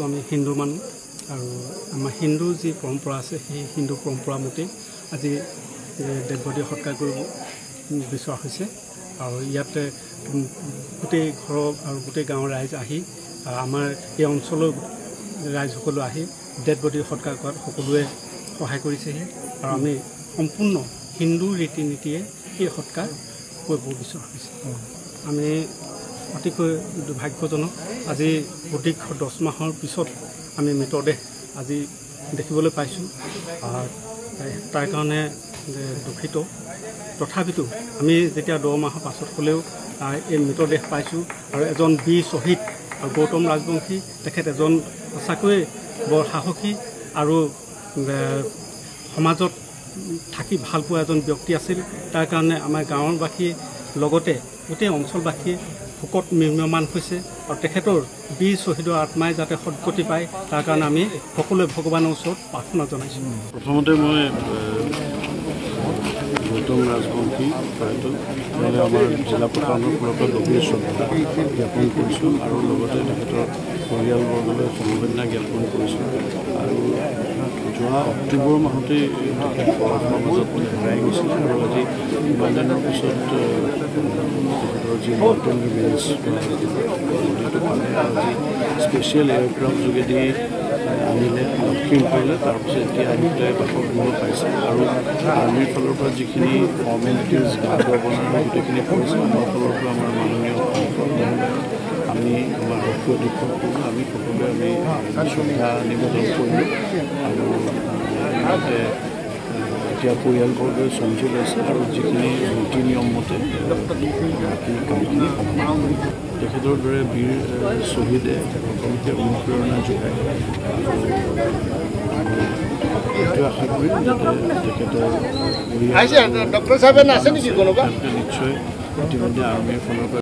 যিহেতু আমি হিন্দু মানুহ আৰু আমাৰ হিন্দু যি পৰম্পৰা আছে সেই হিন্দু পৰম্পৰা মতে আজি ডেড বডি সৎকাৰ কৰিব বিচৰা হৈছে আৰু ইয়াতে গোটেই ঘৰৰ আৰু গোটেই গাঁৱৰ ৰাইজ আহি আমাৰ এই অঞ্চলৰ ৰাইজসকলো আহি ডেড বডি সৎকাৰ কৰাত সকলোৱে সহায় কৰিছেহি আৰু আমি সম্পূৰ্ণ হিন্দু ৰীতি নীতিয়ে এই সৎকাৰ কৰিব বিচৰা হৈছে আমি অতিকৈ দুৰ্ভাগ্যজনক আজি সুদীৰ্ঘ 10 মাহৰ পিছত আমি মৃতদেহ আজি দেখিবলৈ পাইছোঁ তাৰ কাৰণে দুখিত তথাপিতো আমি যেতিয়া 10 মাহৰ পাছত হ'লেও এই মৃতদেহ পাইছোঁ আৰু এজন বীৰ শ্বহীদ আৰু গৌতম ৰাজবংশী তেখেত এজন সঁচাকৈয়ে বৰ সাহসী আৰু সমাজত থাকি ভাল পোৱা এজন ব্যক্তি আছিল তাৰ কাৰণে আমাৰ গাঁৱৰবাসীয়ে লগতে গোটেই অঞ্চলবাসীয়ে শোকত নিৰ্মমান হৈছে আৰু তেখেতৰ বীৰ শ্বহীদৰ আত্মাই যাতে সদ্গতি পায় তাৰ কাৰণে আমি সকলোৱে ভগৱানৰ ওচৰত প্ৰাৰ্থনা জনাইছোঁ প্ৰথমতে মই গৌতম ৰাজবংশী আমাৰ জিলা প্ৰশাসনৰ ফালৰ পৰা গভীৰ শ্ৰদ্ধা জ্ঞাপন কৰিছোঁ আৰু লগতে তেখেতৰ পৰিয়ালবৰ্গলৈ সমবেদনা জ্ঞাপন কৰিছোঁ আৰু যোৱা অক্টোবৰ মাহতেই তেখেত পৰমাৰ মাজত হেৰাই গৈছিলে আৰু আজি ইমান দিনৰ পিছত তেখেতৰ যি মৰ্টেল ৰিমেইনছ বডিটো পালে আৰু যি স্পেচিয়েল এয়াৰক্ৰাফ্ট যোগেদি আনিলে লখিমপুৰলৈ তাৰপিছত এতিয়া আহি পেলাই বাসগৃহ পাইছে আৰু আৰ্মিৰ ফালৰ পৰা যিখিনি ফৰ্মেলিটিজ গা গৱৰ্ণৰ গোটেইখিনি কৰিছে আমাৰ ফালৰ পৰা আমাৰ মাননীয় আমি আমাৰ আৰক্ষী অধীক্ষক আমি সকলোৱে আমি শ্ৰদ্ধা নিবেদন কৰিলোঁ আৰু ইয়াতে এতিয়া পৰিয়ালবৰ্গই চমজি লৈছে আৰু যিখিনি নীতি নিয়ম মতে বাকী কামখিনি তেখেতৰ দৰে বীৰ শ্বহীদে সকলোকে অনুপ্ৰেৰণা যোগায় এইটো আশা কৰিম যাতে তেখেতৰ নিশ্চয় ইতিমধ্যে আৰ্মীৰ ফালৰ পৰা